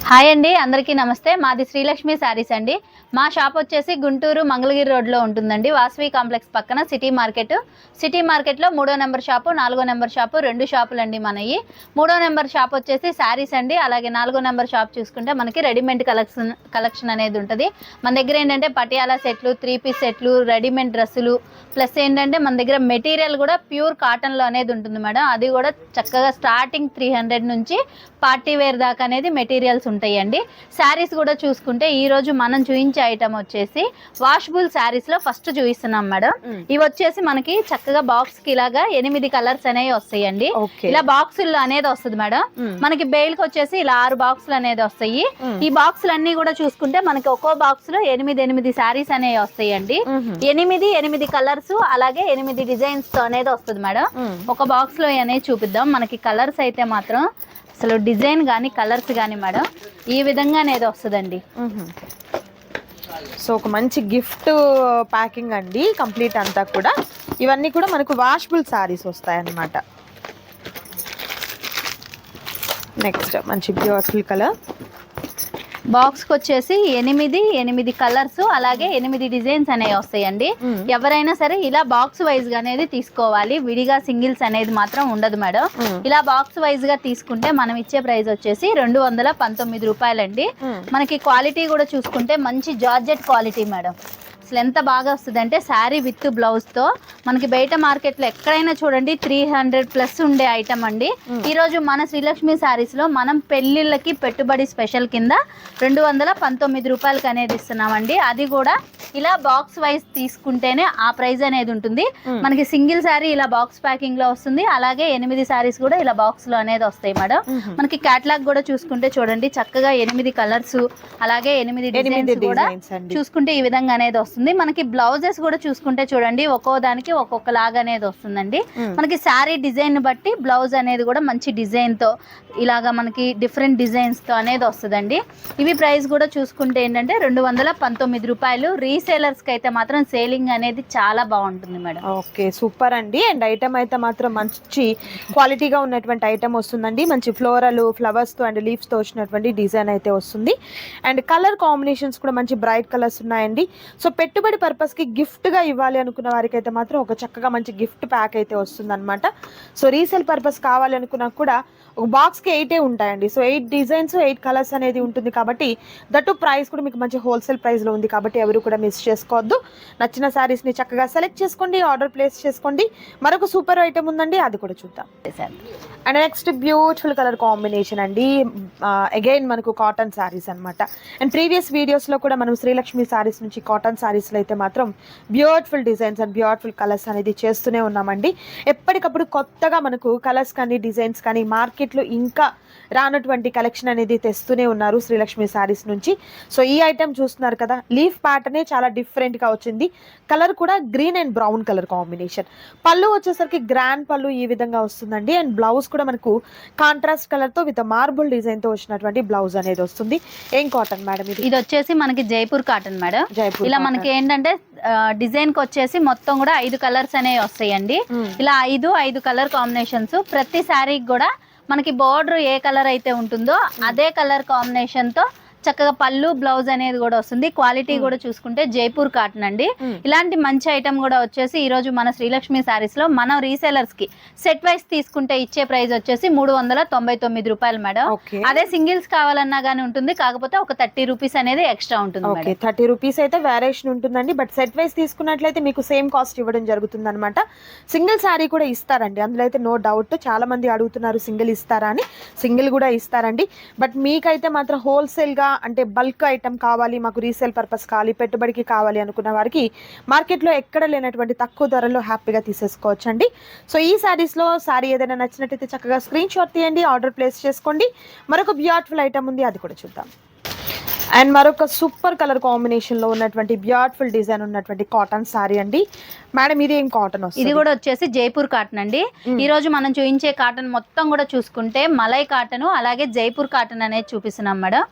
Hi అండి, అందరికీ నమస్తే. మాది శ్రీలక్ష్మి శారీస్ అండి. మా షాప్ వచ్చేసి గుంటూరు మంగళగిరి రోడ్లో ఉంటుందండి. వాసవి కాంప్లెక్స్ పక్కన సిటీ మార్కెట్లో 3వ నెంబర్ షాపు, 4వ నెంబర్ షాపు, 2 షాపులండి మనవి. 3వ నెంబర్ షాప్ వచ్చేసి శారీస్ అండి. అలాగే 4వ నెంబర్ షాప్ చూసుకుంటే మనకి రెడీమేడ్ కలెక్షన్ అనేది ఉంటుంది. మన దగ్గర ఏంటంటే పటియాలా సెట్లు, 3 పీస్ సెట్లు, రెడీమేడ్ డ్రెస్సులు, ప్లస్ ఏంటంటే మన దగ్గర మెటీరియల్ కూడా ప్యూర్ కాటన్లో అనేది ఉంటుంది మేడం. అది కూడా చక్కగా స్టార్టింగ్ 300 నుంచి పార్టీ వేర్ దాకా అనేది మెటీరియల్స్ ఉంటాయండి. శారీస్ కూడా చూసుకుంటే ఈ రోజు మనం చూపించే ఐటమ్ వచ్చేసి వాషబుల్ శారీస్ లో ఫస్ట్ చూపిస్తున్నాం మేడం. ఇవి వచ్చేసి మనకి చక్కగా బాక్స్ కి ఇలాగా 8 కలర్స్ అనేవి వస్తాయండి. ఇలా బాక్సుల్లో అనేది వస్తుంది మేడం. మనకి బెయిల్ కి వచ్చేసి ఇలా 6 బాక్సులు అనేది వస్తాయి. ఈ బాక్సులు అన్ని కూడా చూసుకుంటే మనకి ఒక్కో బాక్స్ లో 8 శారీస్ అనేవి వస్తాయండి. 8 కలర్స్ అలాగే 8 డిజైన్స్ తో అనేది వస్తుంది మేడం. ఒక బాక్స్ లో అనేది చూపిద్దాం. మనకి కలర్స్ అయితే మాత్రం అసలు డిజైన్ కానీ కలర్స్ కానీ మేడం ఈ విధంగా అనేది వస్తుందండి. సో ఒక మంచి గిఫ్ట్ ప్యాకింగ్ అండి కంప్లీట్ అంతా కూడా. ఇవన్నీ కూడా మనకు వాషబుల్ సారీస్ వస్తాయి అన్నమాట. నెక్స్ట్ మంచి బ్యూటిఫుల్ కలర్ బాక్స్కి వచ్చేసి 8 కలర్స్ అలాగే 8 డిజైన్స్ అనేవి వస్తాయండి. ఎవరైనా సరే ఇలా బాక్స్ వైజ్ గా అనేది తీసుకోవాలి. విడిగా సింగిల్స్ అనేది మాత్రం ఉండదు మేడం. ఇలా బాక్స్ వైజ్ గా తీసుకుంటే మనం ఇచ్చే ప్రైస్ వచ్చేసి 219 రూపాయలండి. మనకి క్వాలిటీ కూడా చూసుకుంటే మంచి జార్జెట్ క్వాలిటీ మేడం. అసలు ఎంత బాగా వస్తుంది అంటే శారీ విత్ బ్లౌజ్తో మనకి బయట మార్కెట్లో ఎక్కడైనా చూడండి 300+ ఉండే ఐటమ్ అండి. ఈరోజు మన శ్రీలక్ష్మి శారీస్లో మనం పెళ్ళిళ్ళకి పెట్టుబడి స్పెషల్ కింద 219 రూపాయలకి అనేది ఇస్తున్నామండి. అది కూడా ఇలా బాక్స్ వైజ్ తీసుకుంటేనే ఆ ప్రైస్ అనేది ఉంటుంది. మనకి సింగిల్ శారీ ఇలా బాక్స్ ప్యాకింగ్ లో వస్తుంది. అలాగే 8 శారీస్ కూడా ఇలా బాక్స్ లో అనేది వస్తాయి మేడం. మనకి క్యాటలాగ్ కూడా చూసుకుంటే చూడండి చక్కగా 8 కలర్స్ అలాగే 8 డిజైన్స్ కూడా చూసుకుంటే ఈ విధంగా అనేది వస్తుంది. మనకి బ్లౌజెస్ కూడా చూసుకుంటే చూడండి ఒక్కో దానికి ఒక్కొక్క లాగా అనేది వస్తుందండి. మనకి శారీ డిజైన్ బట్టి బ్లౌజ్ అనేది కూడా మంచి డిజైన్ తో ఇలాగా మనకి డిఫరెంట్ డిజైన్స్ తో అనేది వస్తుందండి. ఇవి ప్రైస్ కూడా చూసుకుంటే ఏంటంటే 219 రూపాయలు. రీసేలర్స్ కి అయితే మాత్రం సేలింగ్ అనేది చాలా బాగుంటుంది మేడం. ఓకే సూపర్ అండి. అండ్ ఐటమ్ అయితే మాత్రం మంచి క్వాలిటీగా ఉన్నటువంటి ఐటమ్ వస్తుందండి. మంచి ఫ్లోరల్ ఫ్లవర్స్ తో అండ్ లీవ్స్ తో వచ్చినటువంటి డిజైన్ అయితే వస్తుంది. అండ్ కలర్ కాంబినేషన్స్ కూడా మంచి బ్రైట్ కలర్స్ ఉన్నాయండి. సో పెట్టుబడి పర్పస్ కి గిఫ్ట్ గా ఇవ్వాలి అనుకున్న వారికి అయితే మాత్రం ఒక చక్కగా మంచి గిఫ్ట్ ప్యాక్ అయితే వస్తుంది అనమాట. సో రీసేల్ పర్పస్ కావాలి అనుకున్నా కూడా ఒక బాక్స్ కి 8 ఉంటాయండి. సో 8 డిజైన్స్ 8 కలర్స్ అనేది ఉంటుంది కాబట్టి దట్టు ప్రైస్ కూడా మీకు మంచి హోల్సేల్ ప్రైస్ లో ఉంది కాబట్టి ఎవరు కూడా మిస్ చేసుకోవద్దు. నచ్చిన శారీస్ ని చక్కగా సెలెక్ట్ చేసుకోండి, ఆర్డర్ ప్లేస్ చేసుకోండి. మరొక సూపర్ ఐటమ్ ఉందండి, అది కూడా చూద్దాం. And next beautiful colour combination అండి. అగైన్ మనకు కాటన్ శారీస్ అనమాట. అండ్ ప్రీవియస్ వీడియోస్ లో కూడా మనం శ్రీలక్ష్మి శారీస్ నుంచి కాటన్ శారీస్ లో అయితే మాత్రం beautiful designs and beautiful colours అనేది చేస్తూనే ఉన్నామండి. ఎప్పటికప్పుడు కొత్తగా మనకు కలర్స్ కానీ డిజైన్స్ కానీ మార్కెట్లో ఇంకా రానటువంటి కలెక్షన్ అనేది తెస్తూనే ఉన్నారు శ్రీలక్ష్మి శారీస్ నుంచి. సో ఈ ఐటమ్ చూస్తున్నారు కదా, లీఫ్ ప్యాటర్నే చాలా డిఫరెంట్ గా వచ్చింది. కలర్ కూడా green and brown colour combination. పళ్ళు వచ్చేసరికి గ్రాండ్ పళ్ళు ఈ విధంగా వస్తుందండి. అండ్ బ్లౌజ్ కూడా మనకు కాంట్రాస్ట్ కలర్ తో విత్ మార్బుల్ డిజైన్ తో వచ్చినటువంటి బ్లౌజ్ అనేది వస్తుంది. ఏం కాటన్ మేడం ఇది? ఇది వచ్చేసి మనకి జైపూర్ కాటన్ మేడం. ఇలా మనకి ఏంటంటే డిజైన్ కి వచ్చేసి మొత్తం కూడా 5 కలర్స్ అనేవి వస్తాయండి. ఇలా 5 కలర్ కాంబినేషన్స్. ప్రతి శారీకి కూడా మనకి బోర్డర్ ఏ కలర్ అయితే ఉంటుందో అదే కలర్ కాంబినేషన్ తో చక్కగా పళ్ళు బ్లౌజ్ అనేది కూడా వస్తుంది. క్వాలిటీ కూడా చూసుకుంటే జైపూర్ కాటన్ అండి. ఇలాంటి మంచి ఐటమ్ కూడా వచ్చేసి ఈ రోజు మన శ్రీలక్ష్మి శారీస్ లో మనం రీసేలర్స్ కి సెట్ వైస్ తీసుకుంటే ఇచ్చే ప్రైస్ వచ్చేసి 399 రూపాయలు మేడం. అదే సింగిల్స్ కావాలన్నా గానీ ఉంటుంది, కాకపోతే ఒక 30 రూపీస్ అనేది ఎక్స్ట్రా ఉంటుంది. 30 రూపీస్ అయితే వేరియేషన్ ఉంటుందండి. బట్ సెట్ వైస్ తీసుకున్నట్లయితే మీకు సేమ్ కాస్ట్ ఇవ్వడం జరుగుతుంది అనమాట. సింగిల్ శారీ కూడా ఇస్తారండి, అందులో అయితే నో డౌట్. చాలా మంది అడుగుతున్నారు సింగిల్ ఇస్తారా అని. సింగిల్ కూడా ఇస్తారండి. బట్ మీకైతే మాత్రం హోల్సేల్ గా అంటే బల్క్ ఐటమ్ కావాలి, మాకు రీసేల్ పర్పస్ కావాలి, పెట్టుబడికి కావాలి అనుకున్న వారికి మార్కెట్లో ఎక్కడ లేనటువంటి తక్కువ ధరలో హ్యాపీగా తీసేసుకోవచ్చు అండి. సో ఈ శారీస్లో శారీ ఏదైనా నచ్చినట్టయితే చక్కగా స్క్రీన్ షాట్ తీయండి, ఆర్డర్ ప్లేస్ చేసుకోండి. మరొక బ్యూటిఫుల్ ఐటమ్ ఉంది, అది కూడా చూద్దాం. అండ్ మరొక సూపర్ కలర్ కాంబినేషన్ లో ఉన్నటువంటి బ్యూటిఫుల్ డిజైన్ ఉన్నటువంటి కాటన్ సారీ అండి. మేడం ఇది ఏం కాటన్? ఇది కూడా వచ్చేసి జైపూర్ కాటన్ అండి. ఈ రోజు మనం చూపించే కాటన్ మొత్తం కూడా చూసుకుంటే మలై కాటన్ అలాగే జైపూర్ కాటన్ అనేది చూపిస్తున్నాం మేడం.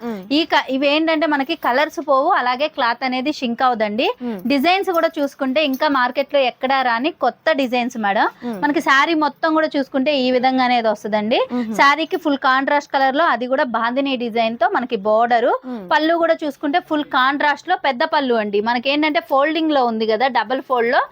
ఇవి ఏంటంటే మనకి కలర్స్ పోవు, అలాగే క్లాత్ అనేది షింక్ అవదండి. డిజైన్స్ కూడా చూసుకుంటే ఇంకా మార్కెట్ లో ఎక్కడా రాని కొత్త డిజైన్స్ మేడం. మనకి శారీ మొత్తం కూడా చూసుకుంటే ఈ విధంగా అనేది వస్తుందండి. శారీకి ఫుల్ కాంట్రాస్ట్ కలర్ లో, అది కూడా బాందిని డిజైన్ తో మనకి బోర్డర్. పళ్ళు కూడా చూసుకుంటే ఫుల్ కాంట్రాస్ట్ లో పెద్ద పళ్ళు అండి. మనకి ఏంటంటే ఫోల్డింగ్ లో ఉంది కదా, డబుల్ ఫోల్డ్ లో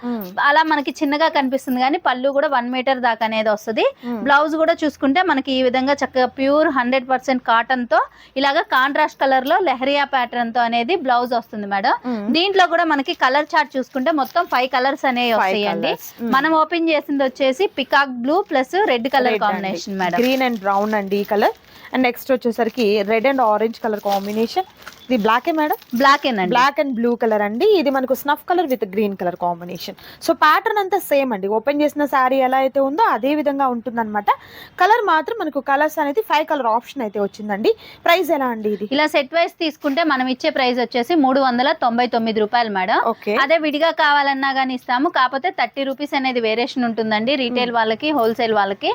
అలా మనకి చిన్నగా కనిపిస్తుంది కానీ పళ్ళు కూడా 1 మీటర్ దాకా అనేది వస్తుంది. బ్లౌజ్ కూడా చూసుకుంటే మనకి ఈ విధంగా చక్కగా ప్యూర్ 100% కాటన్ తో ఇలాగా కాంట్రాస్ట్ కలర్ లో లెహరియా ప్యాటర్న్ తో అనేది బ్లౌజ్ వస్తుంది మేడం. దీంట్లో కూడా మనకి కలర్ చార్ట్ చూసుకుంటే మొత్తం 5 కలర్స్ అనేవి వస్తాయండి. మనం ఓపెన్ చేసింది వచ్చేసి peacock blue plus red colour combination madam. Green and brown అండి ఈ కలర్. అండ్ నెక్స్ట్ వచ్చేసరికి red and orange colour combination. ఇది black madam? Black black and blue colour అండి. ఇది మనకు snuff colour with green colour combination. So pattern అంతా same అండి. Open చేసిన శారీ ఎలా అయితే ఉందో అదే విధంగా ఉంటుందన్నమాట. కలర్ మాత్రం మనకు కలర్స్ అనేది 5 కలర్ ఆప్షన్ అయితే వచ్చిందండి. ప్రైస్ ఎలా అండి ఇది? ఇలా సెట్ వైస్ తీసుకుంటే మనం ఇచ్చే ప్రైస్ వచ్చేసి 399 రూపాయలు మేడం. అదే విడిగా కావాలన్నా గానీ ఇస్తాము, కాకపోతే 30 రూపీస్ అనేది వేరియేషన్ ఉంటుందండి రీటైల్ వాళ్ళకి, హోల్సేల్ వాళ్ళకి.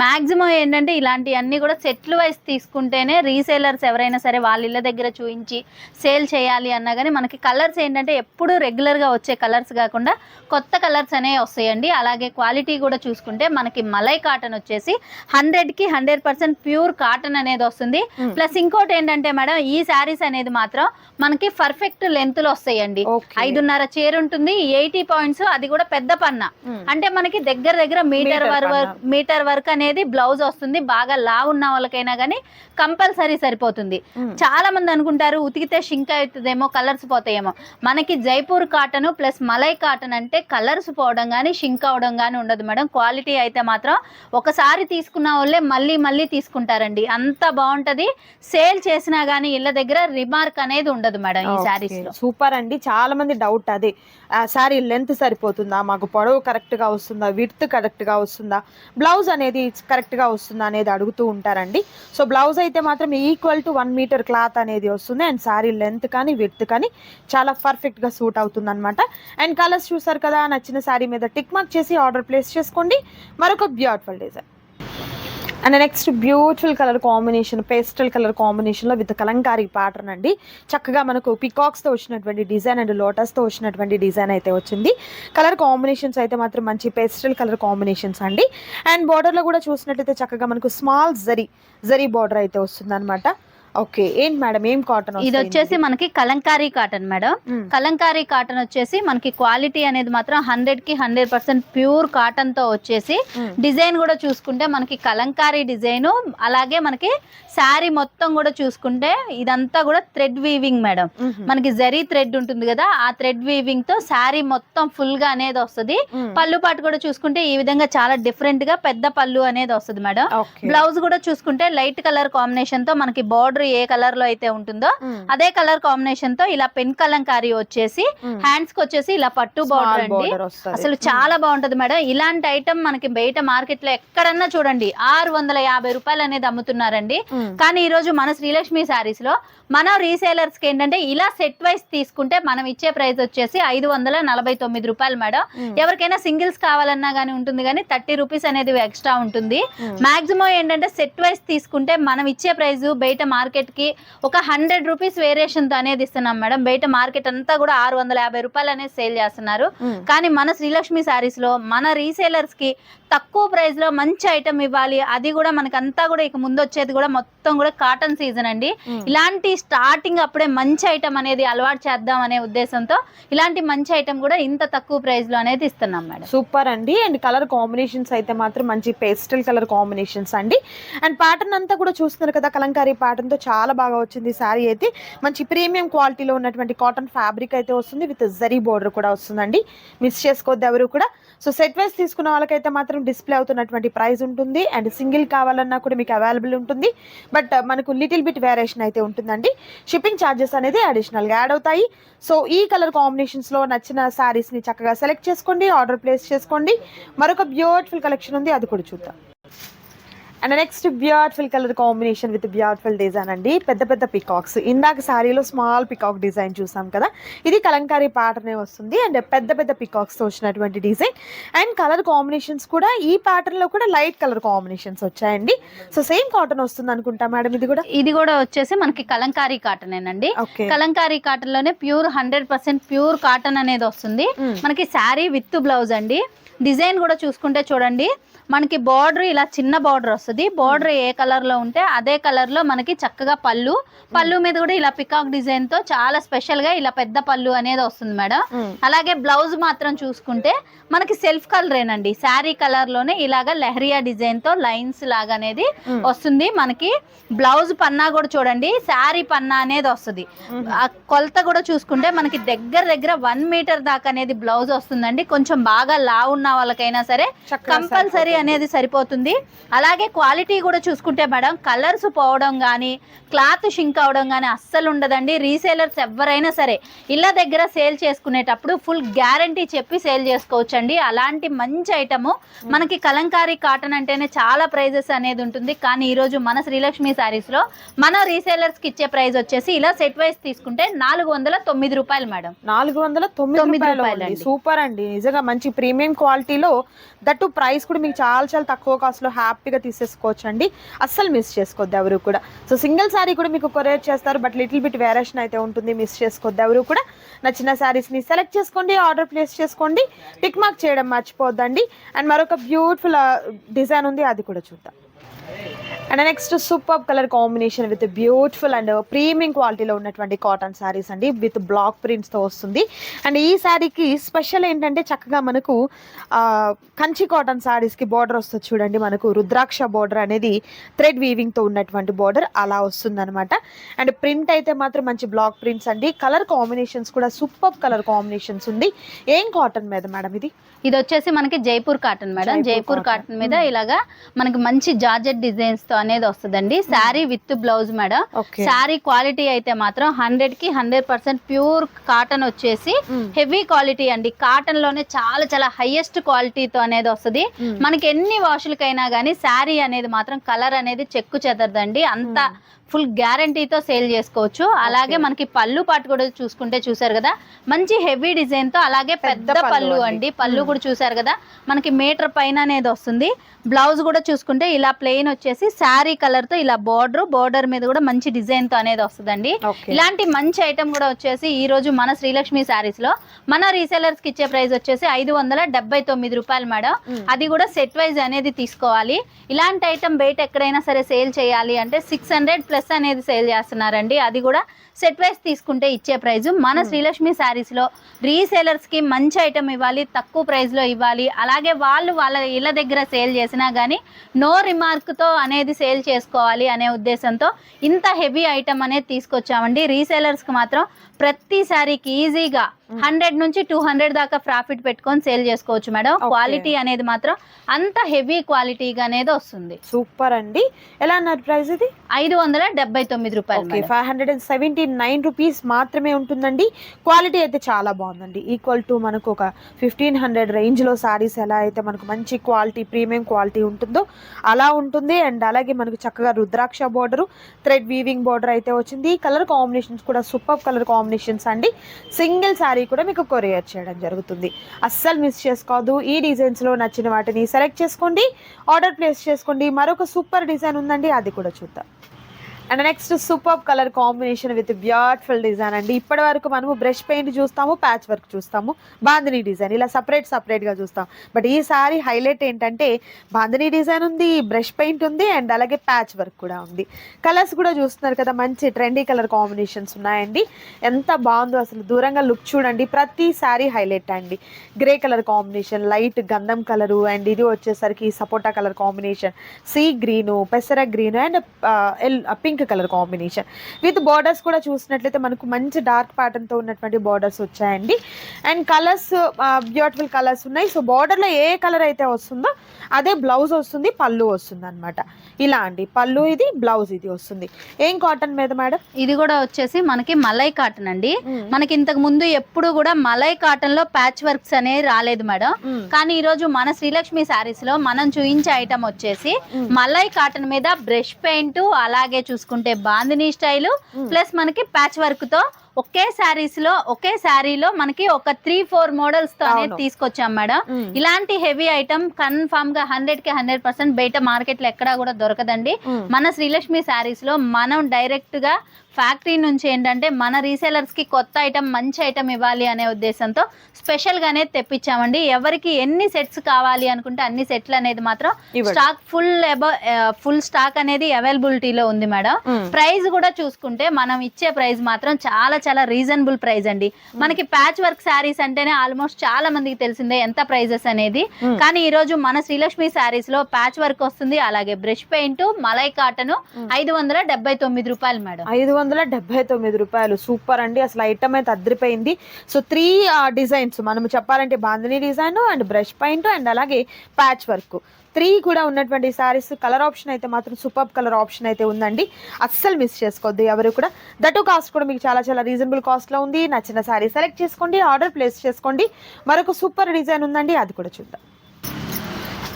మాక్సిమం ఏంటంటే ఇలాంటివన్నీ కూడా సెట్లు వైస్ తీసుకుంటేనే రీసేలర్స్ ఎవరైనా సరే వాళ్ళ ఇళ్ళ దగ్గర చూపించి సేల్ చేయాలి అన్నా కానీ మనకి కలర్స్ ఏంటంటే ఎప్పుడు రెగ్యులర్గా వచ్చే కలర్స్ కాకుండా కొత్త కలర్స్ అనేవి వస్తాయండి. అలాగే క్వాలిటీ కూడా చూసుకుంటే మనకి మలై కాటన్ వచ్చేసి 100కి 100% ప్యూర్ కాటన్ అనేది వస్తుంది. ప్లస్ ఇంకోటి ఏంటంటే మేడం, ఈ శారీస్ అనేది మాత్రం మనకి పర్ఫెక్ట్ లెంత్ లో వస్తాయండి. 5.5 చీర ఉంటుంది, 80 పాయింట్స్, అది కూడా పెద్ద పన్న. అంటే మనకి దగ్గర మీటర్ వర్క్ అనేది బ్లౌజ్ వస్తుంది. బాగా లావు ఉన్న వాళ్ళకైనా కానీ కంపల్సరీ సరిపోతుంది. చాలా మంది అనుకుంటారు ఉతికితే షింక్ అవుతుందేమో, కలర్స్ పోతాయేమో. మనకి Jaipur cotton plus malai cotton అంటే కలర్స్ పోవడం కానీ షింక్ అవడం కానీ ఉండదు మేడం. క్వాలిటీ అయితే మాత్రం ఒకసారి తీసుకున్న వాళ్ళే మళ్ళీ తీసుకుంటారండి, అంత బాగుంటది. సేల్ చేసినా గానీ ఇళ్ళ దగ్గర రిమార్క్ అనేది ఉండదు మేడం ఈ శారీస్ లో. సూపర్ అండి. చాలా మంది డౌట్ అదే, శారీ లెంత్ సరిపోతుందా, మాకు పొడవు కరెక్ట్ గా వస్తుందా, విడ్త్ కరెక్ట్ గా వస్తుందా, బ్లౌజ్ అనేది కరెక్ట్ గా వస్తుందా అనేది అడుగుతూ ఉంటారండి. సో బ్లౌజ్ అయితే మాత్రం ఈక్వల్ టు 1 మీటర్ క్లాత్ అనేది వస్తుంది. అండ్ శారీ లెంత్ కానీ విడ్త్ కానీ చాలా పర్ఫెక్ట్ గా సూట్ అవుతుంది అనమాట. అండ్ కలర్స్ చూసారు కదా, నచ్చిన శారీ మీద టిక్ మార్క్ చేసి ఆర్డర్ ప్లేస్ చేసుకోండి. మరొక beautiful design. And next beautiful colour combination, pastel colour కాంబినేషన్లో విత్ కలంకారీ ప్యాటర్న్ అండి. చక్కగా మనకు పికాక్స్తో వచ్చినటువంటి డిజైన్ అండ్ లోటస్తో వచ్చినటువంటి డిజైన్ అయితే వచ్చింది. కలర్ కాంబినేషన్స్ అయితే మాత్రం మంచి పేస్టల్ కలర్ కాంబినేషన్స్ అండి. అండ్ బార్డర్లో కూడా చూసినట్టయితే చక్కగా మనకు స్మాల్ జరీ బార్డర్ అయితే వస్తుంది అనమాట. ఓకే, ఏంటి మేడం ఏం కాటన్? ఇది వచ్చేసి మనకి Kalamkari cotton madam. Kalamkari cotton వచ్చేసి మనకి క్వాలిటీ అనేది మాత్రం 100కి 100% ప్యూర్ కాటన్ తో వచ్చేసి డిజైన్ కూడా చూసుకుంటే మనకి కలంకారీ డిజైన్, అలాగే మనకి శారీ మొత్తం కూడా చూసుకుంటే ఇదంతా కూడా థ్రెడ్ వీవింగ్ మేడం. మనకి జరీ థ్రెడ్ ఉంటుంది కదా, ఆ థ్రెడ్ వీవింగ్ తో శారీ మొత్తం ఫుల్ గా అనేది వస్తుంది. పళ్ళు పాటు కూడా చూసుకుంటే ఈ విధంగా చాలా డిఫరెంట్ గా పెద్ద పళ్ళు అనేది వస్తుంది మేడం. బ్లౌజ్ కూడా చూసుకుంటే లైట్ కలర్ కాంబినేషన్ తో మనకి బార్డర్ ఏ కలర్ లో అయితే ఉంటుందో అదే కలర్ కాంబినేషన్ తో ఇలా పెన్ కలంకారీ వచ్చేసి హ్యాండ్స్ కి వచ్చేసి ఇలా పట్టు బార్డర్ అండి. అసలు చాలా బాగుంటది మేడం. ఇలాంటి ఐటమ్ మనకి బయట మార్కెట్ లో ఎక్కడన్నా చూడండి 650 రూపాయలు అనేది అమ్ముతున్నారండి. కానీ ఈ రోజు మన శ్రీలక్ష్మి శారీస్ లో మన రీసేలర్స్ కి ఏంటంటే ఇలా సెట్ వైస్ తీసుకుంటే మనం ఇచ్చే ప్రైస్ వచ్చేసి 549 రూపాయలు మేడం. ఎవరికైనా సింగిల్స్ కావాలన్నా గానీ ఉంటుంది, కానీ 30 రూపీస్ అనేది ఎక్స్ట్రా ఉంటుంది. మాక్సిమం ఏంటంటే సెట్ వైస్ తీసుకుంటే మనం ఇచ్చే ప్రైస్ బయట మార్కెట్ కి ఒక 100 రూపీస్ వేరియేషన్ తో అనేది ఇస్తున్నాం మేడం. బయట మార్కెట్ అంతా కూడా 650 రూపాయలు అనేది సేల్ చేస్తున్నారు. కానీ మన శ్రీలక్ష్మి శారీస్ లో మన రీసేలర్స్ కి తక్కువ ప్రైస్ లో మంచి ఐటమ్ ఇవ్వాలి. అది కూడా మనకంతా కూడా ఇక ముందు వచ్చేది కూడా మొత్తం కూడా కాటన్ సీజన్ అండి. ఇలాంటి స్టార్టింగ్ అప్పుడే మంచి ఐటమ్ అనేది అలవాటు చేద్దాం అనే ఉద్దేశంతో ఇలాంటి మంచి ఐటమ్ కూడా ఇంత తక్కువ ప్రైస్ లో అనేది ఇస్తున్నాం మేడం. సూపర్ అండి. అండ్ కలర్ కాంబినేషన్స్ అయితే మాత్రం మంచి పేస్టల్ కలర్ కాంబినేషన్స్ అండి. అండ్ ప్యాటర్న్ అంతా కూడా చూస్తున్నారు కదా, కలంకారీ ప్యాటర్న్ తో చాలా బాగా వచ్చింది. శారీ అయితే మంచి ప్రీమియం క్వాలిటీలో ఉన్నటువంటి కాటన్ ఫ్యాబ్రిక్ అయితే వస్తుంది, విత్ జరీ బోర్డర్ కూడా వస్తుందండి. మిస్ చేసుకోవద్దు ఎవరు కూడా. సో సెట్ వైస్ తీసుకున్న వాళ్ళకైతే మాత్రం డిస్ప్లే అవుతున్నటువంటి ప్రైస్ ఉంటుంది. అండ్ సింగిల్ కావాలన్నా కూడా మీకు అవైలబుల్ ఉంటుంది. బట్ మనకు లిటిల్ బిట్ వేరియేషన్ అయితే ఉంటుందండి. షిప్పింగ్ ఛార్జెస్ అనేది అడిషనల్గా యాడ్ అవుతాయి. సో ఈ కలర్ కాంబినేషన్స్లో నచ్చిన శారీస్ని చక్కగా సెలెక్ట్ చేసుకోండి, ఆర్డర్ ప్లేస్ చేసుకోండి. మరొక బ్యూటిఫుల్ కలెక్షన్ ఉంది, అది కూడా చూద్దాం. And next beautiful colour combination with beautiful design అండి. పెద్ద పెద్ద పికాక్స్, ఇందాక శారీలో స్మాల్ పికాక్ డిజైన్ చూసాం కదా, ఇది కలంకారీ ప్యాటర్నే వస్తుంది. అండ్ పెద్ద పెద్ద పికాక్స్ తో వచ్చినటువంటి డిజైన్. అండ్ కలర్ కాంబినేషన్స్ కూడా ఈ ప్యాటర్న్ లో కూడా లైట్ కలర్ కాంబినేషన్స్ వచ్చాయండి. సో సేమ్ కాటన్ వస్తుంది అనుకుంటా మేడం. ఇది కూడా వచ్చేసి మనకి కలంకారీ కాటన్ ఏనండి. ఓకే, కలంకారీ కాటన్ లోనే ప్యూర్ 100% ప్యూర్ కాటన్ అనేది వస్తుంది. మనకి శారీ విత్ బ్లౌజ్ అండి. డిజైన్ కూడా చూసుకుంటే చూడండి, మనకి బార్డర్ ఇలా చిన్న బార్డర్ వస్తుంది. బార్డర్ ఏ కలర్ లో ఉంటే అదే కలర్ లో మనకి చక్కగా పళ్ళు మీద కూడా ఇలా పికాక్ డిజైన్ తో చాలా స్పెషల్ గా ఇలా పెద్ద పళ్ళు అనేది వస్తుంది మేడం. అలాగే బ్లౌజ్ మాత్రం చూసుకుంటే మనకి సెల్ఫ్ కలరేనండి. శారీ కలర్ లోనే ఇలాగా లెహరియా డిజైన్ తో లైన్స్ లాగా అనేది వస్తుంది. మనకి బ్లౌజ్ పన్నా కూడా చూడండి, శారీ పన్నా అనేది వస్తుంది. ఆ కొలత కూడా చూసుకుంటే మనకి దగ్గర 1 మీటర్ దాకా అనేది బ్లౌజ్ వస్తుందండి. కొంచెం బాగా లావు ఉన్న వాళ్ళకైనా సరే కంపల్సరీ అనేది సరిపోతుంది. అలాగే క్వాలిటీ కూడా చూసుకుంటే మేడం, కలర్స్ పోవడం కానీ క్లాత్ షింక్ అవడం కానీ అస్సలు ఉండదండి. రీసేలర్స్ ఎవరైనా సరే ఇళ్ళ దగ్గర సేల్ చేసుకునేటప్పుడు ఫుల్ గ్యారంటీ చెప్పి సేల్ చేసుకోవచ్చు అండి. అలాంటి మంచి ఐటము. మనకి కలంకారీ కాటన్ అంటేనే చాలా ప్రైజెస్ అనేది ఉంటుంది. కానీ ఈరోజు మన శ్రీలక్ష్మి శారీస్ లో మన రీసేలర్స్ కి ఇచ్చే ప్రైస్ వచ్చేసి ఇలా సెట్ వైస్ తీసుకుంటే 409 రూపాయలు మేడం. 409 రూపాయలు. సూపర్ అండి, నిజంగా మంచి ప్రీమియం క్వాలిటీలో, దట్టు ప్రైస్ కూడా మీకు చాలా చాలా తక్కువ కాస్ట్ లో హ్యాపీగా తీసేసుకోవచ్చు అండి. అస్సలు మిస్ చేసుకోవద్దు ఎవరు కూడా. సో సింగిల్ శారీ కూడా మీకు కొరియర్ చేస్తారు, బట్ లిటిల్ బిట్ వేరియేషన్ అయితే ఉంటుంది. మిస్ చేసుకోవద్దు ఎవరు కూడా. నచ్చిన శారీస్ ని సెలెక్ట్ చేసుకోండి, ఆర్డర్ ప్లేస్ చేసుకోండి, టిక్ మార్క్ చేయడం మర్చిపోద్దండి. అండ్ మరొక బ్యూటిఫుల్ డిజైన్ ఉంది, అది కూడా చూద్దాం. And next super colour combination with beautiful and premium క్వాలిటీలో ఉన్నటువంటి కాటన్ శారీస్ అండి, విత్ బ్లాక్ ప్రింట్స్తో వస్తుంది. అండ్ ఈ శారీకి స్పెషల్ ఏంటంటే చక్కగా మనకు కంచి కాటన్ శారీస్కి బార్డర్ వస్తుంది చూడండి. మనకు రుద్రాక్ష బార్డర్ అనేది థ్రెడ్ వీవింగ్తో ఉన్నటువంటి బార్డర్ అలా వస్తుంది అనమాట. అండ్ ప్రింట్ అయితే మాత్రం మంచి బ్లాక్ ప్రింట్స్ అండి. కలర్ కాంబినేషన్స్ కూడా సూపర్ కలర్ కాంబినేషన్స్ ఉంది. ఏం కాటన్ మీద మేడం ఇది? ఇది వచ్చేసి మనకి Jaipur cotton madam. Jaipur cotton మీద ఇలాగా మనకి మంచి జార్జెట్ డిజైన్స్ తో అనేది వస్తుందండి. Sari with blouse madam. Sari quality అయితే మాత్రం 100కి 100% ప్యూర్ కాటన్ వచ్చేసి హెవీ క్వాలిటీ అండి. కాటన్ లోనే చాలా చాలా హైయెస్ట్ క్వాలిటీతో అనేది వస్తుంది. మనకి ఎన్ని వాషులకైనా కానీ శారీ అనేది మాత్రం కలర్ అనేది చెక్కు చెదరదండి. అంత ఫుల్ గ్యారంటీతో సేల్ చేసుకోవచ్చు. అలాగే మనకి పళ్ళు పాటు కూడా చూసుకుంటే చూసారు కదా, మంచి హెవీ డిజైన్ తో, అలాగే పెద్ద పళ్ళు అండి. పళ్ళు కూడా చూసారు కదా, మనకి మీటర్ పైన అనేది వస్తుంది. బ్లౌజ్ కూడా చూసుకుంటే ఇలా ప్లెయిన్ వచ్చేసి శారీ కలర్ తో ఇలా బోర్డర్ మీద కూడా మంచి డిజైన్ తో అనేది వస్తుందండి. ఇలాంటి మంచి ఐటమ్ కూడా వచ్చేసి ఈ రోజు మన శ్రీలక్ష్మి శారీస్ లో మన రీసెలర్స్ కి ఇచ్చే ప్రైస్ వచ్చేసి 579 రూపాయలు మేడం. అది కూడా సెట్ వైజ్ అనేది తీసుకోవాలి. ఇలాంటి ఐటమ్ బయట ఎక్కడైనా సరే సేల్ చేయాలి అంటే 600+ అనేది సేల్ చేస్తున్నారండి. అది కూడా సెట్ వైస్ తీసుకుంటే ఇచ్చే ప్రైస్. మన శ్రీలక్ష్మి శారీస్ లో రీసేలర్స్ కి మంచి ఐటమ్ ఇవ్వాలి, తక్కువ ప్రైస్ లో ఇవ్వాలి. అలాగే వాళ్ళ ఇళ్ళ దగ్గర సేల్ చేసినా గానీ నో రిమార్క్ తో అనేది సేల్ చేసుకోవాలి అనే ఉద్దేశంతో ఇంత హెవీ ఐటమ్ అనేది తీసుకొచ్చామండి. రీసేలర్స్ కి మాత్రం ప్రతి శారీకి ఈజీగా 100 నుంచి 200 దాకా ప్రాఫిట్ పెట్టుకొని సేల్ చేసుకోవచ్చు మేడం. క్వాలిటీ అనేది మాత్రం అంత హెవీ క్వాలిటీగా అనేది వస్తుంది. సూపర్ అండి. ఎలా అన్నారు ప్రైస్? ఇది 579 రూపాయలు. 579 రూపీస్ మాత్రమే ఉంటుందండి. క్వాలిటీ అయితే చాలా బాగుందండి. ఈక్వల్ టు మనకు ఒక 1500 రేంజ్ లో శారీస్ ఎలా అయితే మనకు మంచి క్వాలిటీ ప్రీమియం క్వాలిటీ ఉంటుందో అలా ఉంటుంది. అండ్ అలాగే మనకు చక్కగా రుద్రాక్ష బోర్డర్ థ్రెడ్ వీవింగ్ బోర్డర్ అయితే వచ్చింది. కలర్ కాంబినేషన్స్ కూడా సూపర్ కలర్ కాంబినేషన్స్ అండి. సింగిల్ శారీ కూడా మీకు కొరియర్ చేయడం జరుగుతుంది. అస్సలు మిస్ చేసుకోవద్దు. ఈ డిజైన్స్ లో నచ్చిన వాటిని సెలెక్ట్ చేసుకోండి, ఆర్డర్ ప్లేస్ చేసుకోండి. మరొక సూపర్ డిజైన్ ఉందండి, అది కూడా చూద్దాం. And next super colour combination with beautiful design అండి. ఇప్పటి వరకు మనము బ్రష్ పెయింట్ చూస్తాము, ప్యాచ్ వర్క్ చూస్తాము, బాందినీ డిజైన్ ఇలా సపరేట్గా చూస్తాం. బట్ ఈసారి హైలైట్ ఏంటంటే బాందినీ డిజైన్ ఉంది, బ్రష్ పెయింట్ ఉంది, అండ్ అలాగే ప్యాచ్ వర్క్ కూడా ఉంది. కలర్స్ కూడా చూస్తున్నారు కదా, మంచి ట్రెండీ కలర్ కాంబినేషన్స్ ఉన్నాయండి. ఎంత బాగుందో అసలు, దూరంగా లుక్ చూడండి. ప్రతి శారీ హైలైట్ అండి. గ్రే కలర్ కాంబినేషన్, లైట్ గంధం కలరు, అండ్ ఇది వచ్చేసరికి సపోటా కలర్ కాంబినేషన్, సీ గ్రీను, పెసర green, and pink pink colour combination with borders కూడా చూసినట్లయితే మనకు మంచి డార్క్ ప్యాటర్న్ తో ఉన్నటువంటి బార్డర్స్ వచ్చాయండి. అండ్ కలర్స్ బ్యూటిఫుల్ కలర్స్ ఉన్నాయి. సో బార్డర్ లో ఏ కలర్ అయితే వస్తుందో అదే బ్లౌజ్ వస్తుంది, పళ్ళు వస్తుంది అనమాట. ఇలా అండి పళ్ళు ఇది, బ్లౌజ్ ఇది వస్తుంది. ఏం కాటన్ మీద మేడం? ఇది కూడా వచ్చేసి మనకి మలై కాటన్ అండి. మనకి ఇంతకు ముందు ఎప్పుడు కూడా మలై కాటన్ లో ప్యాచ్ వర్క్స్ అనేది రాలేదు మేడం. కానీ ఈ రోజు మన శ్రీలక్ష్మి శారీస్ లో మనం చూయించే ఐటమ్ వచ్చేసి మలై కాటన్ మీద బ్రష్ పెయింట్, అలాగే చూసుకుంటే బాందినీ స్టైల్ ప్లస్ మనకి ప్యాచ్ వర్క్ తో ఒకే శారీలో మనకి ఒక 3-4 మోడల్స్ తో అనేది తీసుకొచ్చాం మేడం. ఇలాంటి హెవీ ఐటమ్ కన్ఫామ్ గా 100% బయట మార్కెట్ లో ఎక్కడా కూడా దొరకదండి. మన శ్రీలక్ష్మి శారీస్ లో మనం డైరెక్ట్ గా ఫ్యాక్టరీ నుంచి ఏంటంటే మన రీసేలర్స్ కి కొత్త ఐటమ్, మంచి ఐటమ్ ఇవ్వాలి అనే ఉద్దేశంతో స్పెషల్ గానే తెప్పించామండి. ఎవరికి ఎన్ని సెట్స్ కావాలి అనుకుంటే అన్ని సెట్లు అనేది మాత్రం స్టాక్ ఫుల్ స్టాక్ అనేది అవైలబిలిటీలో ఉంది మేడం. ప్రైస్ కూడా చూసుకుంటే మనం ఇచ్చే ప్రైస్ మాత్రం చాలా చాలా రీజనబుల్ ప్రైస్ అండి. మనకి ప్యాచ్ వర్క్ శారీస్ అంటేనే ఆల్మోస్ట్ చాలా మందికి తెలిసిందే ఎంత ప్రైజెస్ అనేది. కానీ ఈ రోజు మన శ్రీలక్ష్మి శారీస్ లో ప్యాచ్ వర్క్ వస్తుంది, అలాగే బ్రష్ పెయింట్, మలై కాటన్ 579 రూపాయలు మేడం. 579 రూపాయలు. సూపర్ అండి, అసలు ఐటమ్ అయితే అదిరిపోయింది. సో 3 డిజైన్స్ మనం చెప్పాలంటే bandhani design and brush paint and అలాగే ప్యాచ్ వర్క్ 3 కూడా ఉన్నటువంటి సారీస్. కలర్ ఆప్షన్ అయితే మాత్రం సూపర్ కలర్ ఆప్షన్ అయితే ఉందండి, అస్సలు మిస్ చేసుకోవద్దు ఎవరు కూడా. దట్ కాస్ట్ కూడా మీకు చాలా చాలా రీజనబుల్ కాస్ట్ లో ఉంది. నచ్చిన సారీ సెలెక్ట్ చేసుకోండి, ఆర్డర్ ప్లేస్ చేసుకోండి. మరొక సూపర్ డిజైన్ ఉందండి, అది కూడా చూద్దాం.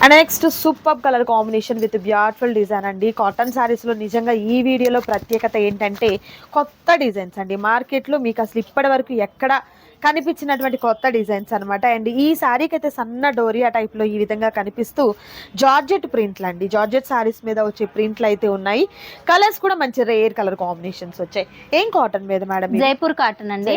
And next super colour combination with beautiful design అండి. కాటన్ శారీస్లో నిజంగా ఈ వీడియోలో ప్రత్యేకత ఏంటంటే కొత్త డిజైన్స్ అండి. మార్కెట్లో మీకు అసలు ఇప్పటి వరకు ఎక్కడ కనిపించినటువంటి కొత్త డిజైన్స్ అనమాట. అండ్ ఈ శారీకి అయితే సన్న డోరియా టైప్లో ఈ విధంగా కనిపిస్తూ జార్జెట్ ప్రింట్లు అండి. జార్జెట్ శారీస్ మీద వచ్చే ప్రింట్లు అయితే ఉన్నాయి. కలర్స్ కూడా మంచి రేర్ కలర్ కాంబినేషన్స్ వచ్చాయి. ఏం కాటన్ మీద మేడం? జైపూర్ కాటన్ అండి.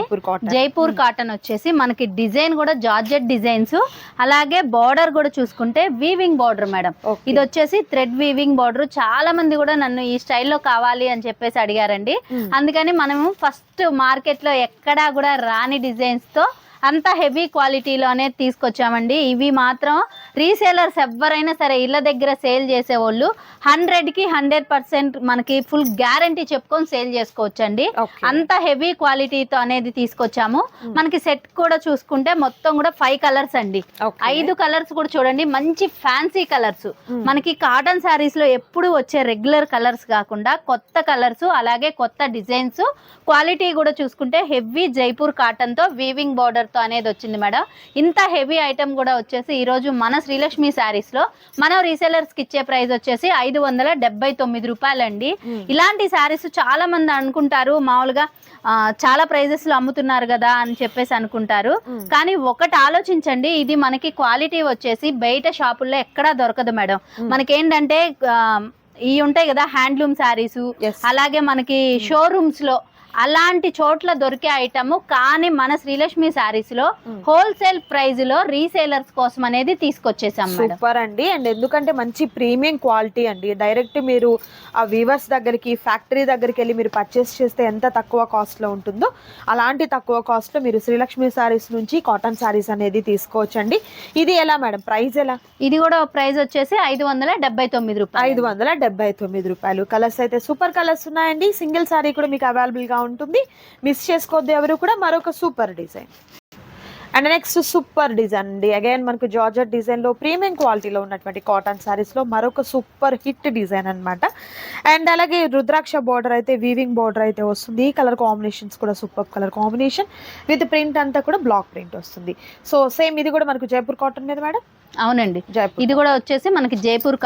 జైపూర్ కాటన్ వచ్చేసి మనకి డిజైన్ కూడా జార్జెట్ డిజైన్స్, అలాగే బార్డర్ కూడా చూసుకుంటే వీవింగ్ బార్డర్ మేడం. ఇది వచ్చేసి థ్రెడ్ వీవింగ్ బార్డర్. చాలా మంది కూడా నన్ను ఈ స్టైల్లో కావాలి అని చెప్పేసి అడిగారండి. అందుకని మనము ఫస్ట్ మార్కెట్ లో ఎక్కడా కూడా రాని డిజైన్స్ తో అంత హెవీ క్వాలిటీలోనే తీసుకొచ్చామండి. ఇవి మాత్రం రీసేలర్స్ ఎవరైనా సరే ఇళ్ళ దగ్గర సేల్ చేసేవాళ్ళు 100కి 100% మనకి ఫుల్ గ్యారంటీ చెప్పుకొని సేల్ చేసుకోవచ్చండి. అంత హెవీ క్వాలిటీతో అనేది తీసుకొచ్చాము. మనకి సెట్ కూడా చూసుకుంటే మొత్తం కూడా 5 కలర్స్ అండి. 5 కలర్స్ కూడా చూడండి, మంచి ఫ్యాన్సీ కలర్స్. మనకి కాటన్ శారీస్ లో ఎప్పుడు వచ్చే రెగ్యులర్ కలర్స్ కాకుండా కొత్త కలర్స్, అలాగే కొత్త డిజైన్స్. క్వాలిటీ కూడా చూసుకుంటే హెవీ జైపూర్ కాటన్ తో వీవింగ్ బార్డర్ తో అనేది వచ్చింది మేడం. ఇంత హెవీ ఐటమ్ కూడా వచ్చేసి ఈ రోజు మన శ్రీలక్ష్మి శారీస్ లో మనం రీసెలర్స్ కి ఇచ్చే ప్రైస్ వచ్చేసి 579 రూపాయలు అండి. ఇలాంటి శారీస్ చాలా మంది అనుకుంటారు మామూలుగా చాలా ప్రైజెస్ లో అమ్ముతున్నారు కదా అని చెప్పేసి అనుకుంటారు. కానీ ఒకటి ఆలోచించండి, ఇది మనకి క్వాలిటీ వచ్చేసి బయట షాపుల్లో ఎక్కడా దొరకదు మేడం. మనకేంటంటే ఇవి ఉంటాయి కదా హ్యాండ్లూమ్ శారీస్, అలాగే మనకి షోరూమ్స్ లో అలాంటి చోట్ల దొరికే ఐటమ్. కానీ మన శ్రీలక్ష్మి శారీస్ లో హోల్సేల్ ప్రైస్ లో రీసేలర్స్ కోసం అనేది తీసుకొచ్చేసాం. సూపర్ అండి. అండ్ ఎందుకంటే మంచి ప్రీమియం క్వాలిటీ అండి. డైరెక్ట్ మీరు ఆ వీవర్స్ దగ్గరికి, ఫ్యాక్టరీ దగ్గరికి వెళ్ళి మీరు పర్చేస్ చేస్తే ఎంత తక్కువ కాస్ట్ లో ఉంటుందో అలాంటి తక్కువ కాస్ట్ లో మీరు శ్రీలక్ష్మి శారీస్ నుంచి కాటన్ శారీస్ అనేది తీసుకోవచ్చండి. ఇది ఎలా మేడం, ప్రైస్ ఎలా? ఇది కూడా ప్రైస్ వచ్చేసి 579 రూపాయలు. 579 రూపాయలు. కలర్స్ అయితే సూపర్ కలర్స్ ఉన్నాయండి. సింగిల్ శారీ కూడా మీకు అవైలబుల్ గా ఉంటుంది, మిస్ చేసుకోవద్దు ఎవరు కూడా. మరొక super design. And next super design అండి. అగైన్ మనకు జార్జెట్ డిజైన్ లో ప్రీమియం క్వాలిటీలో ఉన్నటువంటి కాటన్ శారీస్ లో మరొక సూపర్ హిట్ డిజైన్ అన్నమాట. అండ్ అలాగే రుద్రాక్ష బార్డర్ అయితే వీవింగ్ బార్డర్ అయితే వస్తుంది. కలర్ కాంబినేషన్స్ కూడా super colour combination with print అంతా కూడా బ్లాక్ ప్రింట్ వస్తుంది. సో సేమ్ ఇది కూడా మనకు జైపూర్ కాటన్ మీద మేడం. అవునండి, ఇది కూడా వచ్చేసి మనకి జైపూర్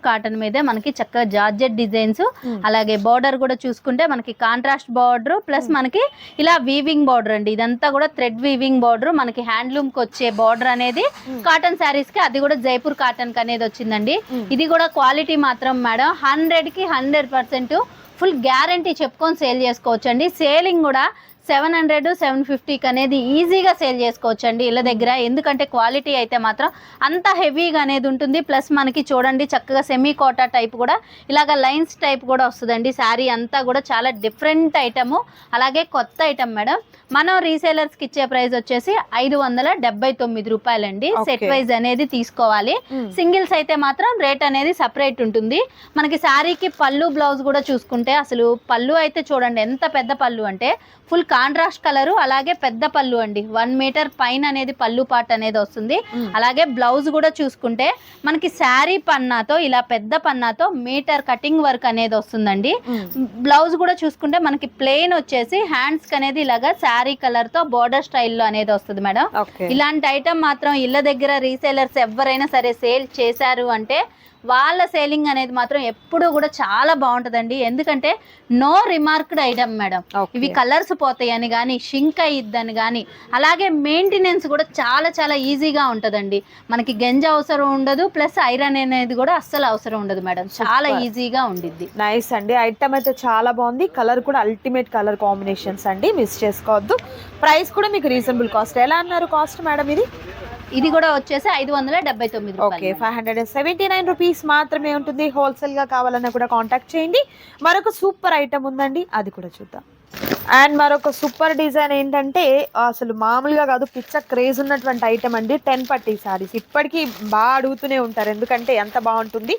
కాటన్ మీదే మనకి చక్కగా జార్జెట్ డిజైన్స్, అలాగే బార్డర్ కూడా చూసుకుంటే మనకి కాంట్రాస్ట్ బార్డర్ ప్లస్ మనకి ఇలా వీవింగ్ బార్డర్ అండి. ఇదంతా కూడా థ్రెడ్ వీవింగ్ బార్డర్. మనకి హ్యాండ్లూమ్ కి వచ్చే బార్డర్ అనేది కాటన్ శారీస్ కి అది కూడా జైపూర్ కాటన్ కి అనేది వచ్చిందండి. ఇది కూడా క్వాలిటీ మాత్రం మేడం 100కి 100% ఫుల్ గ్యారంటీ చెప్పుకొని సేల్ చేసుకోవచ్చు అండి. సేలింగ్ కూడా 700-750 అనేది ఈజీగా సేల్ చేసుకోవచ్చు అండి ఇళ్ళ దగ్గర. ఎందుకంటే క్వాలిటీ అయితే మాత్రం అంత హెవీగా అనేది ఉంటుంది. ప్లస్ మనకి చూడండి చక్కగా సెమీ కోటా టైప్ కూడా ఇలాగ లైన్స్ టైప్ కూడా వస్తుందండి. శారీ అంతా కూడా చాలా డిఫరెంట్ ఐటము, అలాగే కొత్త ఐటమ్ మేడం. మనం రీసేలర్స్కి ఇచ్చే ప్రైస్ వచ్చేసి 579 రూపాయలండి. సెట్ వైజ్ అనేది తీసుకోవాలి. సింగిల్స్ అయితే మాత్రం రేట్ అనేది సపరేట్ ఉంటుంది. మనకి శారీకి పళ్ళు బ్లౌజ్ కూడా చూసుకుంటే అసలు పళ్ళు అయితే చూడండి ఎంత పెద్ద పళ్ళు అంటే ఫుల్ కాంట్రాస్ట్ కలరు, అలాగే పెద్ద పళ్ళు అండి. 1 మీటర్ పైన అనేది పళ్ళు పార్ట్ అనేది వస్తుంది. అలాగే బ్లౌజ్ కూడా చూసుకుంటే మనకి శారీ పన్నాతో ఇలా పెద్ద పన్నాతో మీటర్ కటింగ్ వర్క్ అనేది వస్తుందండి. బ్లౌజ్ కూడా చూసుకుంటే మనకి ప్లెయిన్ వచ్చేసి హ్యాండ్స్ అనేది ఇలాగా శారీ కలర్ తో బోర్డర్ స్టైల్లో అనేది వస్తుంది మేడం. ఇలాంటి ఐటమ్ మాత్రం ఇళ్ళ దగ్గర రీసేలర్స్ ఎవరైనా సరే సేల్ చేశారు అంటే వాళ్ళ సేలింగ్ అనేది మాత్రం ఎప్పుడు కూడా చాలా బాగుంటుందండి. ఎందుకంటే నో రిమార్క్డ్ ఐటమ్ మేడం. ఇవి కలర్స్ పోతాయని కానీ షింక్ అయ్యిద్దని కానీ, అలాగే మెయింటెనెన్స్ కూడా చాలా చాలా ఈజీగా ఉంటుందండి. మనకి గంజ అవసరం ఉండదు, ప్లస్ ఐరన్ అనేది కూడా అస్సలు అవసరం ఉండదు మేడం. చాలా ఈజీగా ఉండిద్ది. నైస్ అండి, ఐటమ్ అయితే చాలా బాగుంది. కలర్ కూడా అల్టిమేట్ కలర్ కాంబినేషన్స్ అండి, మిస్ చేసుకోవద్దు. ప్రైస్ కూడా మీకు రీజనబుల్ కాస్ట్. ఎలా అన్నారు కాస్ట్ మేడం ఇది? ఇది కూడా వచ్చేసి 579 ఓకే, 579 రూపీస్ మాత్రమే ఉంటుంది. హోల్సేల్ గా కావాలన్నా కూడా కాంటాక్ట్ చేయండి. మరొక సూపర్ ఐటమ్ ఉందండి, అది కూడా చూద్దాం. అండ్ మరొక సూపర్ డిజైన్ ఏంటంటే అసలు మామూలుగా కాదు, పిచ్చ క్రేజ్ ఉన్నటువంటి ఐటమ్ అండి. 10 పట్టీ సారీస్ ఇప్పటికీ బాగా అడుగుతూనే ఉంటారు, ఎందుకంటే ఎంత బాగుంటుంది.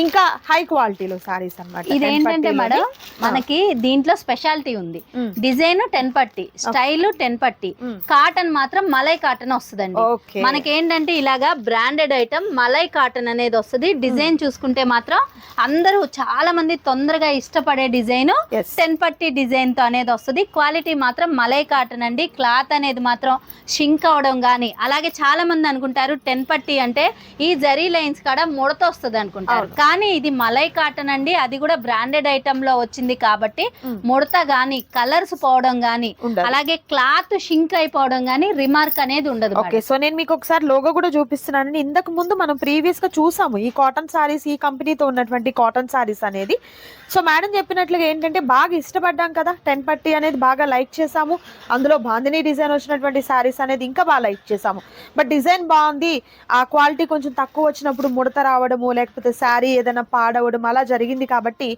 ఇంకా హై క్వాలిటీలో సారీస్ అన్నమాట. ఇదేంటంటే మేడం మనకి దీంట్లో స్పెషాలిటీ ఉంది. డిజైన్ 10 పట్టీ, స్టైల్ 10 పట్టీ, కాటన్ మాత్రం మలై కాటన్ వస్తుందండి. మనకి ఏంటంటే ఇలాగా బ్రాండెడ్ ఐటమ్ మలై కాటన్ అనేది వస్తుంది. డిజైన్ చూసుకుంటే మాత్రం అందరూ చాలా మంది తొందరగా ఇష్టపడే డిజైన్ 10 పట్టీ డిజైన్ తో అనేది వస్తుంది. క్వాలిటీ మాత్రం మలై కాటన్ అండి. క్లాత్ అనేది మాత్రం షింక్ అవడం కానీ, అలాగే చాలా మంది అనుకుంటారు 10 పట్టీ అంటే ఈ జరీ లైన్స్ కాడ ముడత వస్తుంది అనుకుంటారు, కానీ ఇది మలై కాటన్ అండి. అది కూడా బ్రాండెడ్ ఐటమ్ లో వచ్చింది కాబట్టి ముడత గానీ, కలర్స్ పోవడం గానీ, అలాగే క్లాత్ షింక్ అయిపోవడం గానీ రిమార్క్ అనేది ఉండదు. ఓకే, సో నేను మీకు ఒకసారి లోగో కూడా చూపిస్తున్నానండి. ఇంతకు ముందు మనం ప్రీవియస్ గా చూసాము ఈ కాటన్ సారీస్, ఈ కంపెనీతో ఉన్నటువంటి కాటన్ సారీస్ అనేది. సో మేడం చెప్పినట్లుగా ఏంటంటే బాగా ఇష్టపడ్డాం కదా, 10 పట్టీ అనేది బాగా లైక్ చేసాము. అందులో బాందినీ డిజైన్ వచ్చినటువంటి సారీస్ అనేది ఇంకా బాగా లైక్ చేసాము. బట్ డిజైన్ బాగుంది, ఆ క్వాలిటీ కొంచెం తక్కువ వచ్చినప్పుడు ముడత రావడము, లేకపోతే శారీ ఏదైనా పాడవడం అలా జరిగింది కాబట్టి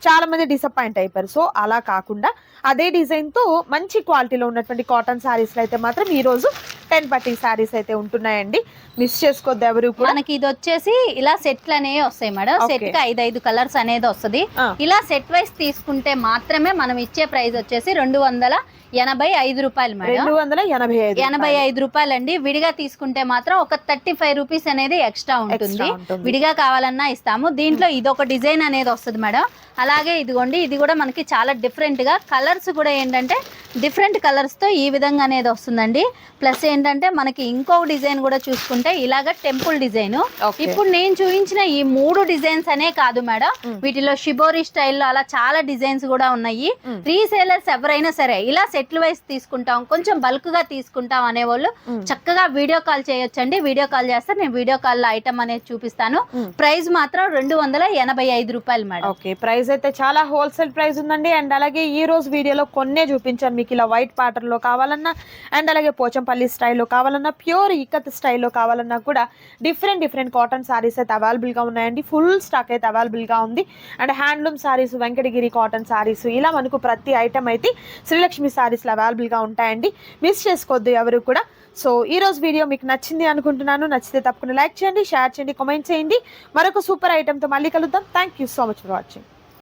చాలా మంది డిసప్పాయింట్ అయిపోయారు. సో అలా కాకుండా అదే డిజైన్ తో మంచి క్వాలిటీలో ఉన్నటువంటి కాటన్ సారీస్ అయితే మాత్రం ఈ రోజు 10 పట్టీ సారీస్ అయితే ఉంటున్నాయండి, మిస్ చేసుకోవద్దు ఎవరు కూడా. మనకి ఇది వచ్చేసి ఇలా సెట్లు అనేవి వస్తాయి మేడం. సెట్ కి 5 కలర్స్ అనేది వస్తుంది. ఇలా సెట్ వైస్ తీసుకుంటే మాత్రమే మనం ఇచ్చే ప్రైస్ వచ్చేసి 285 రూపాయలు మేడం. 285 రూపాయలు అండి. విడిగా తీసుకుంటే మాత్రం ఒక 35 రూపీస్ అనేది ఎక్స్ట్రా ఉంటుంది. విడిగా కావాలన్నా ఇస్తాము. దీంట్లో ఇదొక డిజైన్ అనేది వస్తుంది మేడం. అలాగే ఇదిగోండి, ఇది కూడా మనకి చాలా డిఫరెంట్ గా కలర్స్ కూడా ఏంటంటే డిఫరెంట్ కలర్స్ తో ఈ విధంగా అనేది వస్తుందండి. ప్లస్ ఏంటంటే మనకి ఇంకొక డిజైన్ కూడా చూసుకుంటే ఇలాగ టెంపుల్ డిజైన్. ఇప్పుడు నేను చూపించిన ఈ 3 డిజైన్స్ అనే కాదు మేడం, వీటిలో షిబోరి స్టైల్లో అలా చాలా డిజైన్స్ కూడా ఉన్నాయి. రీసేలర్స్ ఎవరైనా సరే ఇలా సెట్లు వైస్ తీసుకుంటాం, కొంచెం బల్క్ గా తీసుకుంటాం అనే వాళ్ళు చక్కగా వీడియో కాల్ చేయొచ్చండి. వీడియో కాల్ చేస్తే నేను వీడియో కాల్ లో ఐటమ్ అనేది చూపిస్తాను. ప్రైస్ మాత్రం 285 రూపాయలు మేడం. ఓకే, ప్రైస్ అయితే చాలా హోల్సేల్ ప్రైస్ ఉందండి. అండ్ అలాగే ఈ రోజు వీడియోలో కొన్నే చూపించాను మీకు. ఇలా వైట్ ప్యాటర్న్ లో కావాలన్నా, అండ్ అలాగే పోచంపల్లి స్టైల్లో కావాలన్నా, ప్యూర్ ఇక్కత్ స్టైల్లో కావాలన్నా కూడా డిఫరెంట్ కాటన్ సారీస్ అయితే అవైలబుల్ గా ఉన్నాయండి. ఫుల్ స్టాక్ అయితే అవైలబుల్ గా ఉంది. And handloom saris, Venkatagiri cotton saris, ఇలా మనకు ప్రతి ఐటమ్ అయితే శ్రీలక్ష్మి సారీస్ లో అవైలబుల్ గా ఉంటాయండి, మిస్ చేసుకోవద్దు ఎవరు కూడా. సో ఈ రోజు వీడియో మీకు నచ్చింది అనుకుంటున్నాను. నచ్చితే తప్పకుండా లైక్ చేయండి, షేర్ చేయండి, కామెంట్ చేయండి. మరొక సూపర్ ఐటమ్ తో మళ్ళీ కలుద్దాం. Thank you so much for watching.